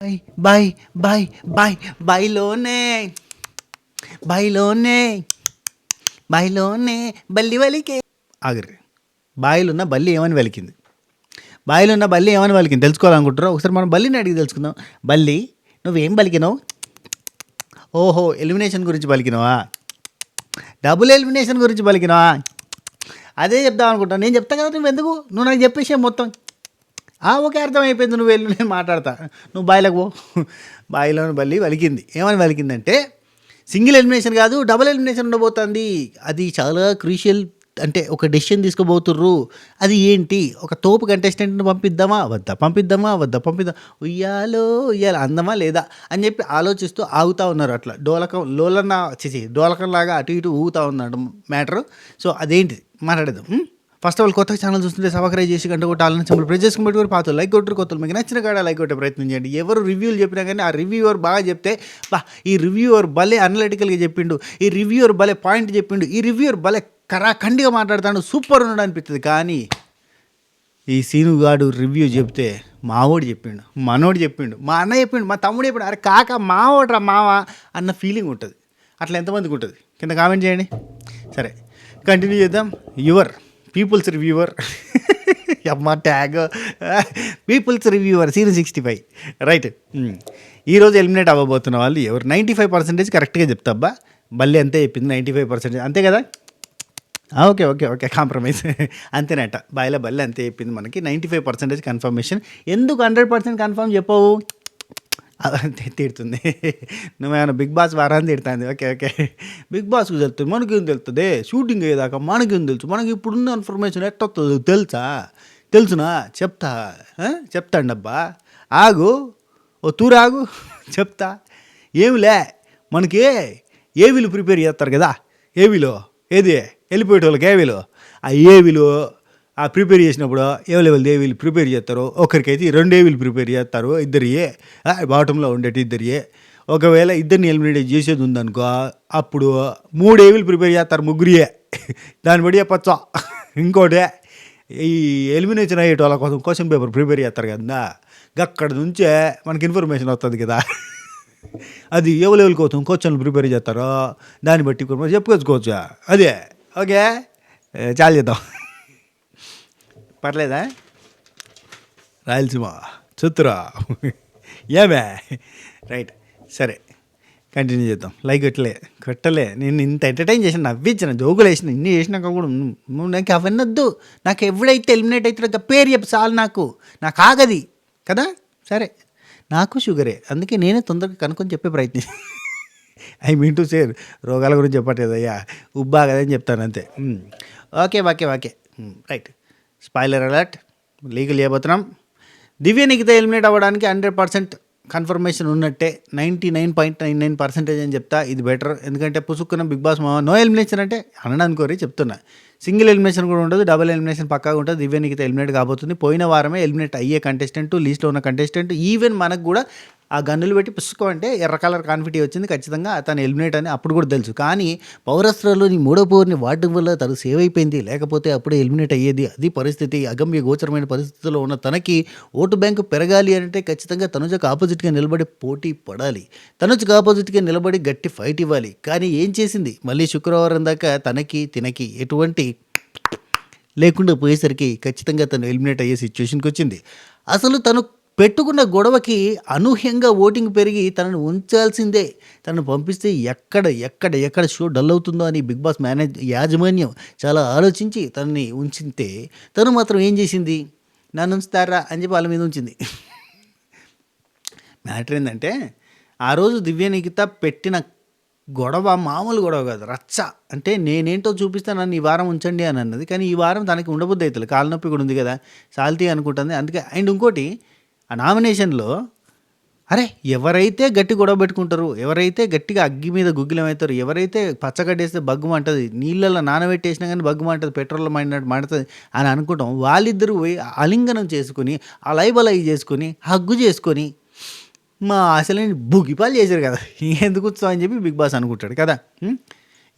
Bye bye bye bye బాయ్‌లోనే బాయ్‌లోనే బాయ్‌లోనే బల్లి వలికే ఆగర్రి. బాయిలున్న బల్లి ఏమని పలికింది? బాయిలున్న బల్లి ఏమని పలికింది తెలుసుకోవాలనుకుంటారా? ఒకసారి మనం బల్లిని అడిగి తెలుసుకుందాం. బల్లి నువ్వేం పలికినావు? ఓహో! ఎలిమినేషన్ గురించి పలికినావా? డబుల్ ఎలిమినేషన్ గురించి పలికినావా? అదే చెప్దాం అనుకుంటా. నేను చెప్తా కదా, నువ్వు నాకు చెప్పేసేయి మొత్తం. ఓకే, అర్థమైపోయింది. నువ్వు వెళ్ళు, నేను మాట్లాడతా. నువ్వు బాయిలకు పో. బాయిలోని బల్లి పలికింది. ఏమని పలికిందంటే, సింగిల్ ఎలిమినేషన్ కాదు, డబుల్ ఎలిమినేషన్ ఉండబోతుంది. అది చాలా క్రూషియల్. అంటే ఒక డెసిషన్ తీసుకోబోతుర్రు. అది ఏంటి? ఒక తోపు కంటెస్టెంట్ని పంపిద్దామా వద్దా, పంపిద్దామా వద్దా, పంపిద్దాం, ఉయ్యాలో ఉయ్యాల అందమా లేదా అని చెప్పి ఆలోచిస్తూ ఆగుతూ ఉన్నారు. అట్లా డోలకం లాగా అటు ఇటు ఊగుతూ ఉన్నాడు మ్యాటరు. సో అదేంటి మాట్లాడేద్దాం. ఫస్ట్ ఆఫ్ ఆల్ కొత్త ఛానల్ చూస్తుంటే సబ్స్క్రైబ్ చేసి గంట కొట్టాలని సింపుల్ ప్రెస్ చేసుకుని పెట్టుకుని పాత లైక్ కొట్టరు, కొత్తలు మీకు నచ్చిన కాడ లైక్ కొట్టే ప్రయత్నం చేయండి. ఎవరు రివ్యూలు చెప్పినా కానీ ఆ రివ్యూవర్ బాగా చెప్తే ఈ రివ్యూవర్ భలే అనలిటికల్గా చెప్పిండు, ఈ రివ్యూవర్ భలే పాయింట్ చెప్పిండు, ఈ రివ్యూవర్ భలే కరాఖండిగా మాట్లాడతాడు, సూపర్ ఉన్నాడు అనిపిస్తుంది. కానీ ఈ సీనుగాడు రివ్యూ చెప్తే మావోడు చెప్పిండు, మనోడు చెప్పిండు, మా అన్న చెప్పిండు, మా తమ్ముడు చెప్పిండు, అరే కాక మావోడ్రా మావా అన్న ఫీలింగ్ ఉంటుంది. అట్లా ఎంతమందికి ఉంటుంది? కింద కామెంట్ చేయండి. సరే, కంటిన్యూ చేద్దాం. యువర్ పీపుల్స్ రివ్యూవర్ అమ్మ tag peoples reviewer seen 65 right. ఈరోజు ఎలిమినేట్ అవ్వబోతున్న వాళ్ళు ఎవరు? 95% కరెక్ట్గా చెప్తాబ్బా. బల్లి అంతే చెప్పింది, 95%. అంతే కదా? Okay okay okay, compromise. అంతేనట, బాయిలో బల్లి అంతే చెప్పింది. మనకి 95% కన్ఫర్మేషన్. ఎందుకు 100% కన్ఫర్మ్ చెప్పవు? తిడుతుంది. నువ్వేమైనా బిగ్ బాస్ వారాన్ని తిడుతుంది. ఓకే ఓకే, బిగ్ బాస్కి తెలుస్తుంది, మనకేం తెలుస్తుంది? షూటింగ్ అయ్యేదాకా మనకేం తెలుసు? మనకి ఇప్పుడున్న ఇన్ఫర్మేషన్ ఎట్టొస్తుందో తెలుసునా? చెప్తాండబ్బా. ఆగు, ఓ తూరాగు, చెప్తా. ఏమిలే, మనకి ఏవిలు ప్రిపేర్ చేస్తారు కదా, ఏవిలో ఏది వెళ్ళిపోయేటోళ్ళకి ఏవిలో, ఆ ఏవిలో ప్రిపేర్ చేసినప్పుడు ఎవరెవరు ఏవిలు ప్రిపేర్ చేస్తారు. ఒకరికైతే 2 ఏవిలు ప్రిపేర్ చేస్తారు, ఇద్దరియే బాటంలో ఉండేటి ఇద్దరియే. ఒకవేళ ఇద్దరిని ఎలిమినేట్ చేసేది ఉందనుకో, అప్పుడు 3 ఏవిలు ప్రిపేర్ చేస్తారు, ముగ్గురియే. దాన్ని బట్టి చెప్పచ్చా. ఇంకోటి, ఈ ఎలిమినేషన్ అయ్యేట వాళ్ళ కోసం క్వశ్చన్ పేపర్ ప్రిపేర్ చేస్తారు కదా, అక్కడ నుంచే మనకి ఇన్ఫర్మేషన్ వస్తుంది కదా. అది ఎవరి కోసం క్వశ్చన్లు ప్రిపేర్ చేస్తారో దాన్ని బట్టి చెప్పుకోవచ్చు. అదే ఓకే, చాలా చేద్దాం. పర్లేదా? రాయలసీమ చిత్రా ఏమే రైట్. సరే, కంటిన్యూ చేద్దాం. లైక్ కొట్టలే నేను ఇంత ఎంటర్టైన్ చేసిన, నవ్వించిన, జోకులు వేసిన, ఇన్ని చేసినాక కూడా నాకు అవన్నీ వద్దు. నాకు ఎవడైతే ఎలిమినేట్ అవుతాడో పేరు చెప్పు చాలు. నాకు ఆగది కదా. సరే, నాకు షుగరే, అందుకే నేనే తొందరగా కనుక్కొని చెప్పే ప్రయత్నం. ఐ మీన్ టు సేర్, రోగాల గురించి చెప్పట్లేదు అయ్యా, ఉబ్బా కదని చెప్తాను అంతే. Okay right. Spoiler alert, legal చేయబోతున్నాం. దివ్య నిఖిత ఎలిమినేట్ అవ్వడానికి 100% కన్ఫర్మేషన్ ఉన్నట్టే. 99.99% అని చెప్తా. ఇది బెటర్, ఎందుకంటే పుసుక్కున్న బిగ్ బాస్ నో ఎలిమినేషన్ అంటే అనడానుకోరి చెప్తున్నా. సింగిల్ ఎలిమినేషన్ కూడా ఉండదు, డబుల్ ఎలిమినేషన్ పక్కాగా ఉంటుంది. దివ్య నిఖిత ఎలిమినేట్ కాబోతుంది. పోయిన వారమే ఎలిమినేట్ అయ్యే కంటెస్టెంట్, లీస్ట్లో ఉన్న కంటెస్టెంట్, ఈవెన్ మనకు కూడా ఆ గన్నులు పెట్టి పుసుకో అంటే ఎర్ర కలర్ కాన్ఫిటీ వచ్చింది, ఖచ్చితంగా తను ఎలిమినేట్ అని అప్పుడు కూడా తెలుసు. కానీ పౌరస్త్రాల్లోని 3వ పవర్ని వాడడం వల్ల తను సేవ్ అయిపోయింది, లేకపోతే అప్పుడే ఎలిమినేట్ అయ్యేది. అది పరిస్థితి. అగమ్య గోచరమైన పరిస్థితిలో ఉన్న తనకి ఓటు బ్యాంకు పెరగాలి అంటే ఖచ్చితంగా తనుజకు ఆపోజిట్గా నిలబడి పోటీ పడాలి, తనుజకు ఆపోజిట్గా నిలబడి గట్టి ఫైట్ ఇవ్వాలి. కానీ ఏం చేసింది? మళ్ళీ శుక్రవారం దాకా తినకి ఎటువంటి లేకుండా పోయేసరికి ఖచ్చితంగా తను ఎలిమినేట్ అయ్యే సిచ్యువేషన్కి వచ్చింది. అసలు తను పెట్టుకున్న గొడవకి అనూహ్యంగా ఓటింగ్ పెరిగి తనను ఉంచాల్సిందే. తనను పంపిస్తే ఎక్కడ షో డల్ అవుతుందో అని బిగ్ బాస్ యాజమాన్యం చాలా ఆలోచించి తనని ఉంచితే, తను మాత్రం ఏం చేసింది? నన్ను ఉంచుతారా అని చెప్పి వాళ్ళ మీద ఉంచింది. మ్యాటర్ ఏంటంటే, ఆ రోజు దివ్య నిఖిత పెట్టిన గొడవ మామూలు గొడవ కాదు, రచ్చ. అంటే నేనేంటో చూపిస్తాను, నన్ను ఈ వారం ఉంచండి అని అన్నది. కానీ ఈ వారం తనకి ఉండబుద్ధి అవుతుంది, కాలు నొప్పి కూడా ఉంది కదా, సాల్తీ అనుకుంటుంది. అందుకే. అండ్ ఇంకోటి, ఆ నామినేషన్లో ఎవరైతే గట్టి గొడవ పెట్టుకుంటారు, ఎవరైతే గట్టిగా అగ్గి మీద గుగ్గిలమవుతారు, ఎవరైతే పచ్చగడ్డేస్తే బగ్గుమంటుంది, నీళ్ళల్లో నానబెట్టేసినా కానీ బగ్గుమంటుంది, పెట్రోల్లో మండుతుంది అని అనుకుంటాం, వాళ్ళిద్దరూ పోయి ఆలింగనం చేసుకుని, ఆ లైబలై చేసుకొని, హగ్గు చేసుకొని మా అసలు బుగిపాలు చేశారు కదా, ఎందుకు అని చెప్పి బిగ్ బాస్ అనుకుంటాడు కదా.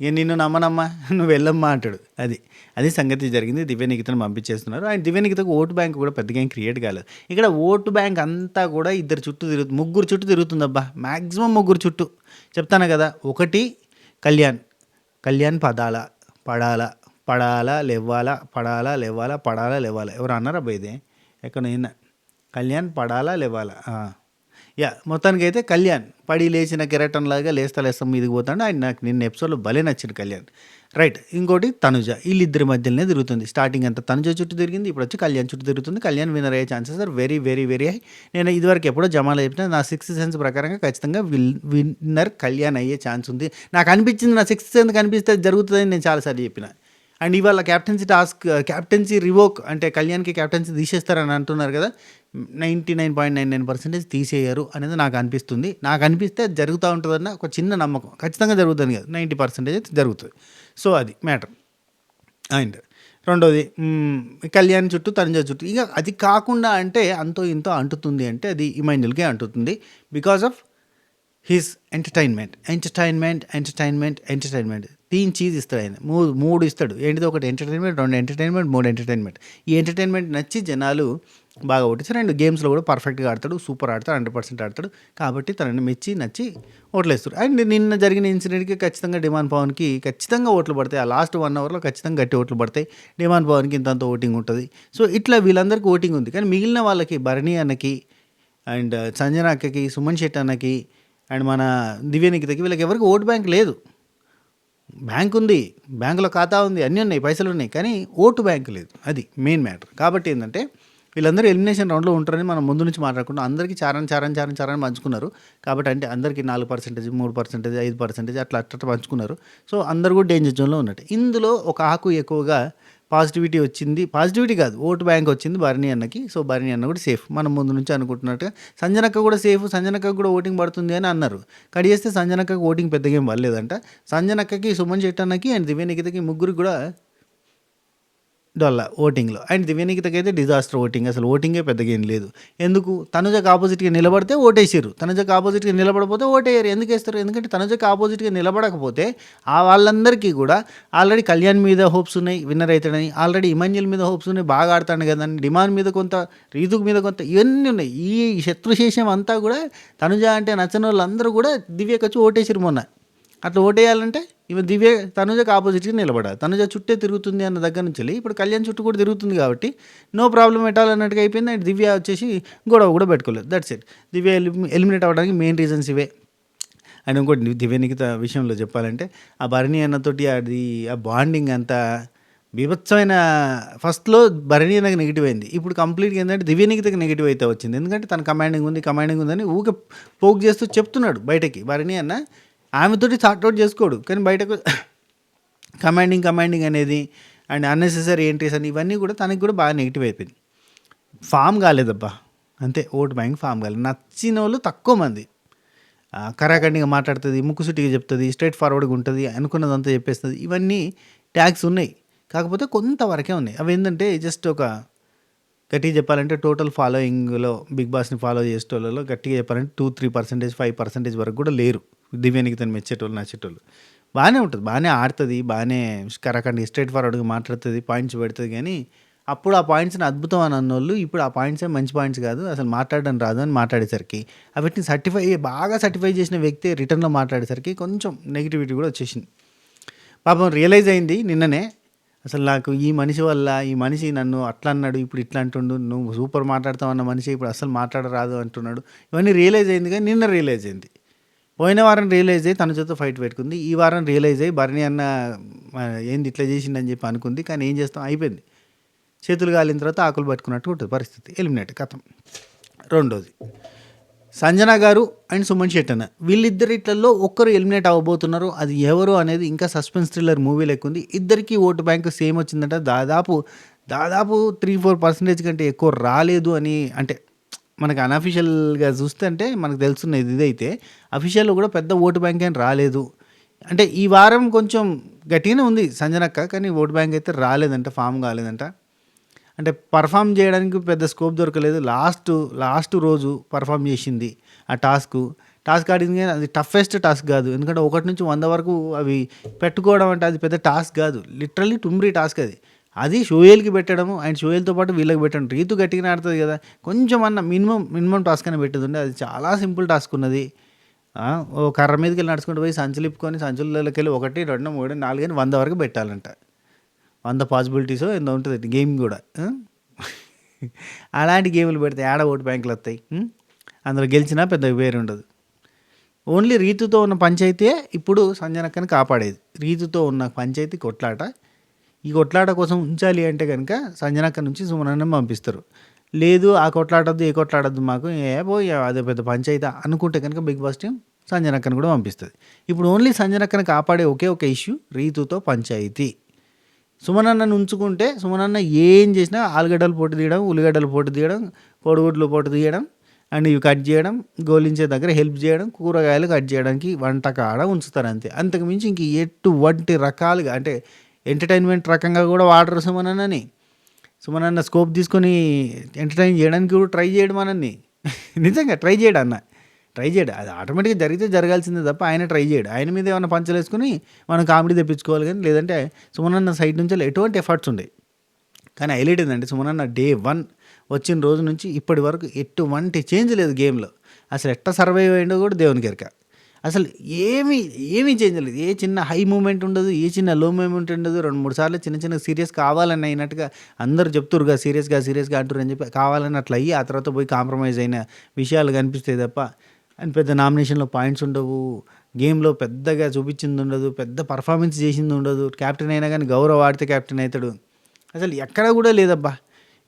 ఇక నిన్ను నమ్మనమ్మా నువ్వు వెళ్ళమ్మా అంటాడు. అది సంగతి జరిగింది. దివ్యనిఖితను పంపించేస్తున్నారు. అండ్ దివ్యనిఖితకు ఓటు బ్యాంక్ కూడా పెద్దగా ఏం క్రియేట్ కాలేదు. ఇక్కడ ఓటు బ్యాంక్ అంతా కూడా ముగ్గురు చుట్టూ తిరుగుతుందబ్బా, మ్యాక్సిమం ముగ్గురు చుట్టూ. చెప్తాను కదా, ఒకటి కళ్యాణ్ పడాలా లేవాలా ఎవరు అన్నారబ్బా ఇది ఎక్కడ నిన్న కళ్యాణ్ పడాలా లేవాలా మొత్తానికి అయితే కళ్యాణ్ పడి లేచిన కెరటంలాగా లేస్తాం మీదికి పోతాడు. ఆయన నాకు నిన్న ఎపిసోడ్లో భలే నచ్చింది కళ్యాణ్. రైట్. ఇంకోటి తనుజ, వీళ్ళిద్దరి మధ్యలోనే తిరుగుతుంది. స్టార్టింగ్ అంతా తనుజ చుట్టూ తిరిగింది, ఇప్పుడు వచ్చి కళ్యాణ్ చుట్టూ తిరుగుతుంది. కళ్యాణ్ విన్నర్ అయ్యే chances are very very very high. నేను ఇదివరకు ఎప్పుడో జమాలో చెప్పిన నా సిక్స్త్ సెన్స్ ప్రకారంగా ఖచ్చితంగా విన్నర్ కళ్యాణ్ అయ్యే ఛాన్స్ ఉంది. నాకు అనిపించింది, నా సిక్స్త్ సెన్స్ కనిపిస్తే జరుగుతుందని నేను చాలాసార్లు చెప్పిన. అండ్ ఇవాళ క్యాప్టెన్సీ రివోక్ అంటే కళ్యాణ్కి క్యాప్టెన్సీ తీసేస్తారని అంటున్నారు కదా. 99.99% తీసేయరు అనేది నాకు అనిపిస్తుంది. నాకు అనిపిస్తే అది జరుగుతూ ఉంటుందన్న ఒక చిన్న నమ్మకం. ఖచ్చితంగా జరుగుతుంది కదా, 90% జరుగుతుంది. సో అది మ్యాటర్. అండ్ రెండోది కళ్యాణ్ చుట్టూ తనుజ చుట్టూ. ఇక అది కాకుండా అంటే అంతో ఇంతో అంటుతుంది అంటే అది ఇమాన్యుల్కే అంటుతుంది. Because of his entertainment. 3 చీజ్ ఇస్తాడు ఆయన, 3 ఇస్తాడు. ఏంటిది? ఒకటి ఎంటర్టైన్మెంట్, 2 ఎంటర్టైన్మెంట్, 3 ఎంటర్టైన్మెంట్. ఈ ఎంటర్టైన్మెంట్ నచ్చి జనాలు బాగా ఓటేస్తారు. అండ్ గేమ్స్లో కూడా పర్ఫెక్ట్గా ఆడతాడు, సూపర్ ఆడతాడు, 100% ఆడతాడు. కాబట్టి తనని నచ్చి ఓట్లేస్తారు. అండ్ నిన్న జరిగిన ఇన్సిడెంట్కి ఖచ్చితంగా డిమాండ్ పవన్కి ఖచ్చితంగా ఓట్లు పడతాయి. ఆ లాస్ట్ 1 అవర్లో ఖచ్చితంగా గట్టి ఓట్లు పడతాయి. డిమాండ్ పవన్కి ఇంతంత ఓటింగ్ ఉంటుంది. సో ఇట్లా వీళ్ళందరికీ ఓటింగ్ ఉంది. కానీ మిగిలిన వాళ్ళకి భరణి అన్నకి అండ్ సంజన అక్కకి, సుమన్ శెట్టి అన్నకి అండ్ మన దివ్యనిఖితకి వీళ్ళకి ఎవరికి ఓటు బ్యాంక్ లేదు. బ్యాంక్ ఉంది, బ్యాంకులో ఖాతా ఉంది, అన్నీ ఉన్నాయి, పైసలు ఉన్నాయి, కానీ ఓటు బ్యాంక్ లేదు. అది మెయిన్ మ్యాటర్. కాబట్టి ఏంటంటే వీళ్ళందరూ ఎలిమినేషన్ రౌండ్లో ఉంటారని మనం ముందు నుంచి మాట్లాడుకుంటాం. అందరికీ చారని పంచుకున్నారు. కాబట్టి అంటే అందరికీ 4%, 3%, 5% అట్లా పంచుకున్నారు. సో అందరు కూడా డేంజర్ జోన్లో ఉన్నట్టు. ఇందులో ఒక ఆకు ఎక్కువగా పాజిటివిటీ వచ్చింది. పాజిటివిటీ కాదు, ఓటు బ్యాంక్ వచ్చింది భరణి అన్నకి. సో భరణి అన్న కూడా సేఫ్. మనం ముందు నుంచి అనుకుంటున్నట్టుగా సంజనక్క కూడా సేఫ్. సంజనక్క కూడా ఓటింగ్ పడుతుంది అని అన్నారు. కడిగేస్తే సంజనక్కకి ఓటింగ్ పెద్దగా ఏం పడలేదంట. సంజనక్కకి, సుమన్ శెట్టి అన్నకి అండ్ దివ్యనిఖితకి ముగ్గురు కూడా డొల్లా ఓటింగ్లో. అండ్ దివ్యనిఖితకి అయితే డిజాస్టర్ ఓటింగ్. అసలు ఓటింగే పెద్దగా ఏం లేదు. ఎందుకు? తనుజకు ఆపోజిట్గా నిలబడితే ఓటేసారు, తనుజకు ఆపోజిట్గా నిలబడకపోతే ఓటేయరు. ఎందుకు వేస్తారు? ఎందుకంటే తనుజకు ఆపోజిట్గా నిలబడకపోతే ఆ వాళ్ళందరికీ కూడా ఆల్రెడీ కళ్యాణ్ మీద హోప్స్ ఉన్నాయి, విన్నర్ అవుతాడని. ఆల్రెడీ ఇమాన్యుల్ మీద హోప్స్ ఉన్నాయి, బాగా ఆడతాడు కదా అని. డిమాండ్ మీద కొంత, రీతుకు మీద కొంత, ఇవన్నీ ఉన్నాయి. ఈ శత్రుశేషం అంతా కూడా తనుజ అంటే నచ్చని వాళ్ళందరూ కూడా దివ్యకు వచ్చి ఓటేసారు మొన్న. అట్లా ఓటేయాలంటే ఇవి తనుజకు ఆపోజిట్గా నిలబడాలి. తనుజ చుట్టే తిరుగుతుంది అన్న దగ్గర నుంచి ఇప్పుడు కళ్యాణ్ చుట్టూ కూడా తిరుగుతుంది. కాబట్టి నో ప్రాబ్లం ఎట్టాలన్నట్టుగా అయిపోయింది. అండ్ దివ్య వచ్చేసి గొడవ కూడా పెట్టుకోలేదు. That's it. దివ్య ఎలిమినేట్ అవ్వడానికి మెయిన్ రీజన్స్ ఇవే. అండ్ ఇంకోటి దివ్యనిఖిత విషయంలో చెప్పాలంటే ఆ భరణి అన్నతోటి ఆ బాండింగ్ అంతా బీభత్సమైన. ఫస్ట్లో భరణి అన్నకి నెగిటివ్ అయింది. ఇప్పుడు కంప్లీట్గా ఏంటంటే దివ్యనిఖితకి నెగిటివ్ అయితే వచ్చింది. ఎందుకంటే తన కమాండింగ్ ఉందని ఊకే పోక్ చేస్తూ చెప్తున్నాడు బయటకి. భరణి అన్న ఆమెతోటి సార్ట్అవుట్ చేసుకోడు, కానీ బయటకు కమాండింగ్ అనేది అండ్ అన్నెసెసరీ ఎంట్రీస్ అని ఇవన్నీ కూడా తనకి కూడా బాగా నెగిటివ్ అయిపోయింది. ఫామ్ కాలేదబ్బా, అంతే. ఓటు బ్యాంక్ ఫామ్ కాలేదు. నచ్చిన వాళ్ళు తక్కువ మంది. కరాఖండిగా మాట్లాడుతుంది, ముక్కుసుటిగా చెప్తుంది, స్ట్రైట్ ఫార్వర్డ్గా ఉంటుంది, అనుకున్నదంతా చెప్పేస్తుంది. ఇవన్నీ ట్యాగ్స్ ఉన్నాయి, కాకపోతే కొంతవరకే ఉన్నాయి. అవి ఏంటంటే జస్ట్ ఒక గట్టిగా చెప్పాలంటే టోటల్ ఫాలోయింగ్లో బిగ్ బాస్ని ఫాలో చేసేటోళ్ళలో గట్టిగా చెప్పాలంటే 2-3%, 5% వరకు కూడా లేరు దివ్యనిఖితని మెచ్చేటోళ్ళు, నచ్చేటోళ్ళు. బాగానే ఉంటుంది, బాగానే ఆడుతుంది, బాగానే కరకండి స్ట్రైట్ ఫార్వర్డ్గా మాట్లాడుతుంది, పాయింట్స్ పెడుతుంది. కానీ అప్పుడు ఆ పాయింట్స్ని అద్భుతం అని అన్నోళ్ళు ఇప్పుడు ఆ పాయింట్సే మంచి పాయింట్స్ కాదు, అసలు మాట్లాడడం రాదు అని మాట్లాడేసరికి వీటిని బాగా సర్టిఫై చేసిన వ్యక్తి రిటర్న్లో మాట్లాడేసరికి కొంచెం నెగిటివిటీ కూడా వచ్చేసింది. పాపం రియలైజ్ అయింది నిన్ననే, అసలు నాకు ఈ మనిషి నన్ను అట్లా అన్నాడు, ఇప్పుడు ఇట్లా అంటుండు, నువ్వు సూపర్ మాట్లాడతావు అన్న మనిషి ఇప్పుడు అసలు మాట్లాడరాదు అంటున్నాడు. ఇవన్నీ రియలైజ్ అయింది. కానీ నిన్న రియలైజ్ అయింది. పోయిన వారం రియలైజ్ అయ్యి తన చేత ఫైట్ పెట్టుకుంది. ఈ వారం రియలైజ్ అయ్యి భరణి అన్న ఏంది ఇట్లా చేసిండని చెప్పి అనుకుంది. కానీ ఏం చేస్తాం, అయిపోయింది. చేతులు కాలిన తర్వాత ఆకులు పట్టుకున్నట్టు ఉంటుంది పరిస్థితి. ఎలిమినేట్ కథం. రెండోది సంజన గారు అండ్ సుమన్ శెట్టి అన్న, వీళ్ళిద్దరిట్లలో ఒక్కరు ఎలిమినేట్ అవ్వబోతున్నారు. అది ఎవరు అనేది ఇంకా సస్పెన్స్ థ్రిల్లర్ మూవీ లెక్క ఉంది. ఇద్దరికి ఓటు బ్యాంక్ సేమ్ వచ్చిందంట. దాదాపు 3-4% కంటే ఎక్కువ రాలేదు అని. అంటే మనకు అన్అఫిషియల్గా చూస్తే అంటే మనకు తెలుస్తున్నది ఇదైతే. అఫీషియల్లో కూడా పెద్ద ఓటు బ్యాంక్ ఏం రాలేదు. అంటే ఈ వారం కొంచెం గట్టిగానే ఉంది సంజనక్క, కానీ ఓటు బ్యాంక్ అయితే రాలేదంట, ఫామ్ కాలేదంట. అంటే పర్ఫామ్ చేయడానికి పెద్ద స్కోప్ దొరకలేదు. లాస్ట్ రోజు పర్ఫామ్ చేసింది ఆ టాస్క్ ఆడింది, కానీ అది టఫెస్ట్ టాస్క్ కాదు. ఎందుకంటే 1 నుంచి 100 వరకు అవి పెట్టుకోవడం అంటే అది పెద్ద టాస్క్ కాదు, లిటరల్లీ టుమ్రీ టాస్క్ అది షోయల్కి పెట్టడము అండ్ షోయల్తో పాటు వీళ్ళకి పెట్టడం. రీతు గట్టిగా ఆడుతుంది కదా, కొంచెం అన్న మినిమం టాస్క్ అని పెట్టేది. అది చాలా సింపుల్ టాస్క్ ఉన్నది. ఓ కర్ర మీదకి వెళ్ళి నడుచుకుంటూ పోయి సంచులు ఇప్పుకొని సంచులకి వెళ్ళి 1, 2, 3, 4 అని 100 వరకు పెట్టాలంట. 100 పాసిబిలిటీస్ ఏందో ఉంటుంది గేమ్ కూడా. అలాంటి గేమ్లు పెడితే ఆడ ఓటు బ్యాంకులు వస్తాయి. అందులో గెలిచినా పెద్ద వేరు ఉండదు. ఓన్లీ రీతుతో ఉన్న పంచాయతీ ఇప్పుడు సంజనక్కని కాపాడేది. రీతుతో ఉన్న పంచాయతీ కొట్లాట. ఈ కొట్లాట కోసం ఉంచాలి అంటే కనుక సంజనక్క నుంచి సుమనన్న పంపిస్తారు. లేదు ఆ కొట్లాడద్దు ఏ కొట్లాడద్దు మాకు పోయి అదే పెద్ద పంచాయతీ అనుకుంటే కనుక బిగ్ బాస్ టీం సంజనక్కని కూడా పంపిస్తుంది. ఇప్పుడు ఓన్లీ సంజనక్కని కాపాడే ఒకే ఒక ఇష్యూ రీతుతో పంచాయతీ. సుమనన్నను ఉంచుకుంటే సుమనన్న ఏం చేసినా ఆలుగడ్డలు పోటు తీయడం, ఉల్లిగడ్డలు పోటు తీయడం, కోడిగుడ్లు పోటు తీయడం అండ్ ఇవి కట్ చేయడం, గోలించే దగ్గర హెల్ప్ చేయడం, కూరగాయలు కట్ చేయడానికి వంటకాడ ఉంచుతారు అంతే. అంతకుమించి ఇంక ఎటువంటి రకాలుగా అంటే ఎంటర్టైన్మెంట్ రకంగా కూడా వాడరు సుమనన్న స్కోప్ తీసుకొని ఎంటర్టైన్ చేయడానికి కూడా ట్రై చేయడం మనల్ని. నిజంగా ట్రై చేయడు అది ఆటోమేటిక్గా జరిగితే జరగాల్సిందే తప్ప ఆయన ట్రై చేయడు. ఆయన మీద ఏమైనా పంచలు వేసుకుని మనం కామెడీ తెప్పించుకోవాలి, కానీ లేదంటే సుమనన్న సైడ్ నుంచి ఎటువంటి ఎఫర్ట్స్ ఉండేవి. కానీ హైలైట్ ఏంటంటే సుమనన్న డే 1 వచ్చిన రోజు నుంచి ఇప్పటి వరకు ఎటువంటి చేంజ్ లేదు గేమ్లో. అసలు ఎట్లా సర్వైవ్ అయ్యిండో కూడా దేవునికి ఎరక. అసలు ఏమీ చేంజ్ లేదు. ఏ చిన్న హై మూమెంట్ ఉండదు, ఏ చిన్న లో మూమెంట్ ఉండదు. 2-3 సార్లు చిన్న సీరియస్ కావాలని అయినట్టుగా అందరూ చెప్తురుగా సీరియస్గా అంటారు అని చెప్పి కావాలని అట్లా అయ్యి ఆ తర్వాత పోయి కాంప్రమైజ్ అయిన విషయాలు కనిపిస్తాయి తప్ప అండ్ పెద్ద నామినేషన్లో పాయింట్స్ ఉండవు, గేమ్లో పెద్దగా చూపించింది ఉండదు, పెద్ద పర్ఫార్మెన్స్ చేసింది ఉండదు. క్యాప్టెన్ అయినా కానీ గౌరవ్ ఆడితే క్యాప్టెన్ అవుతాడు. అసలు ఎక్కడ కూడా లేదబ్బా.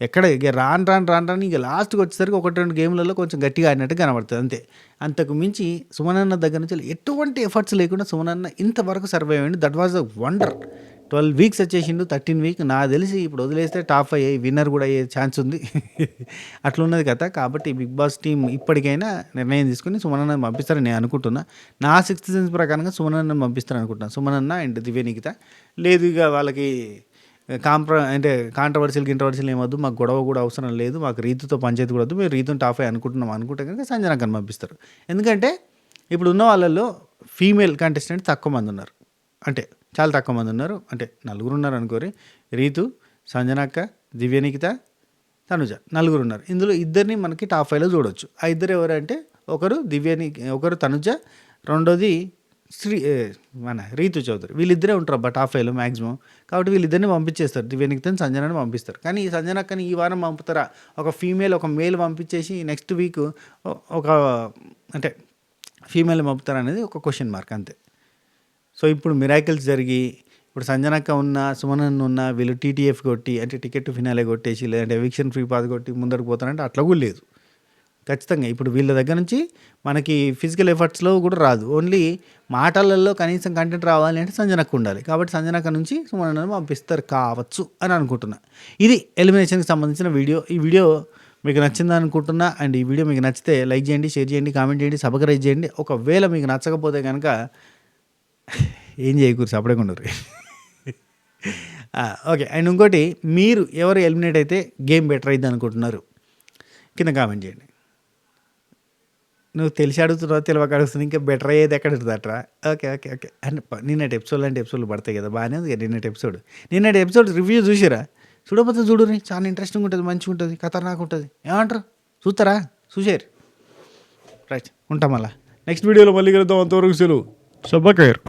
ఎక్కడ ఇక రాను ఇక లాస్ట్కి వచ్చేసరికి 1-2 గేమ్లలో కొంచెం గట్టిగా ఆడినట్టు కనబడుతుంది అంతే. అంతకు మించి సుమనన్న దగ్గర నుంచి ఎటువంటి ఎఫర్ట్స్ లేకుండా సుమనన్న ఇంతవరకు సర్వైవ్ అయ్యింది. That was a wonder. 12 weeks వచ్చేసిండు, 13 వీక్ నాకు తెలిసి ఇప్పుడు వదిలేస్తే టాప్ 5 విన్నర్ కూడా అయ్యే ఛాన్స్ ఉంది. అట్లున్నది కదా. కాబట్టి బిగ్ బాస్ టీం ఇప్పటికైనా నిర్ణయం తీసుకుని సుమనన్న పంపిస్తారని నేను అనుకుంటున్నా. నా 6th సెన్స్ ప్రకారంగా సుమనన్న పంపిస్తారని అనుకుంటున్నాను. సుమనన్న అండ్ దివ్య నిఖిత. లేదు ఇక వాళ్ళకి అంటే కాంట్రవర్షియల్ ఏమొద్దు, మాకు గొడవ కూడా అవసరం లేదు, మాకు రీతుతో పంచాయతీ కూడా వద్దు, మేము రీతుని టాప్ 5 అనుకుంటే కనుక సంజనక్కని పంపిస్తారు. ఎందుకంటే ఇప్పుడు ఉన్న వాళ్ళల్లో ఫీమేల్ కంటెస్టెంట్ తక్కువ మంది ఉన్నారు, అంటే చాలా తక్కువ మంది ఉన్నారు. అంటే 4 ఉన్నారు అనుకోరి. రీతు, సంజనక్క, దివ్య నిఖిత, తనుజ 4 ఉన్నారు. ఇందులో 2 మనకి టాప్ 5లో చూడవచ్చు. ఆ 2 ఎవరంటే ఒకరు తనుజ, రెండోది మన రీతు చౌదరి. వీళ్ళిద్దరే ఉంటారు అబ్బా టాప్ 5లో మ్యాక్సిమం. కాబట్టి వీళ్ళిద్దరిని పంపించేస్తారు, దివ్య నిఖితని సంజనని పంపిస్తారు. కానీ ఈ సంజనక్కని ఈ వారం పంపుతారా? ఒక ఫీమేల్ ఒక మేల్ పంపించేసి నెక్స్ట్ వీక్ ఒక అంటే ఫీమేల్ పంపుతారా అనేది ఒక క్వశ్చన్ మార్క్ అంతే. సో ఇప్పుడు మిరాకిల్స్ జరిగి ఇప్పుడు సంజనక్క ఉన్న, సుమనన్న ఉన్న, వీళ్ళు TTF కొట్టి అంటే టికెట్ టు ఫినాలే కొట్టేసి లేదంటే ఎవిక్షన్ ఫ్రీ పాస్ కొట్టి ముందరకు పోతారంటే అట్లా కూడా లేదు. ఖచ్చితంగా ఇప్పుడు వీళ్ళ దగ్గర నుంచి మనకి ఫిజికల్ ఎఫర్ట్స్లో కూడా రాదు, ఓన్లీ మాటలలో కనీసం కంటెంట్ రావాలి అంటే సంజనక్క ఉండాలి. కాబట్టి సంజనక్క నుంచి సుమనన్నను పంపిస్తారు కావచ్చు అని అనుకుంటున్నా. ఇది ఎలిమినేషన్కి సంబంధించిన వీడియో. ఈ వీడియో మీకు నచ్చిందని అనుకుంటున్నా. అండ్ ఈ వీడియో మీకు నచ్చితే లైక్ చేయండి, షేర్ చేయండి, కామెంట్ చేయండి, సబ్స్క్రైబ్ చేయండి. ఒకవేళ మీకు నచ్చకపోతే కనుక ఏం చేయకూడదు, అప్పుడే కొండరు. ఓకే. అండ్ ఇంకోటి, మీరు ఎవరు ఎలిమినేట్ అయితే గేమ్ బెటర్ అయింది అనుకుంటున్నారు కింద కామెంట్ చేయండి. నువ్వు తెలిసి అడుగుతున్నావు, తెలియక అడుగుతున్నావు, ఇంకా బెటర్ అయ్యేది ఎక్కడ అట్రా. ఓకే. అండ్ నిన్నటి ఎపిసోడ్లు పడతాయి కదా, బాగానే ఉంది కదా నిన్నటి ఎపిసోడ్ రివ్యూ చూసిరా? చూడకపోతే చూడుని, చాలా ఇంట్రెస్టింగ్ ఉంటుంది, మంచిగా ఉంటుంది, ఖతర్నాక్ ఉంటుంది. ఏమంటారు? చూస్తారా? చూసారు. రైట్, ఉంటాం. మళ్ళీ నెక్స్ట్ వీడియోలో మళ్ళీ కలుద్దాం. అంతవరకు సెలవు. శుభఖైర్.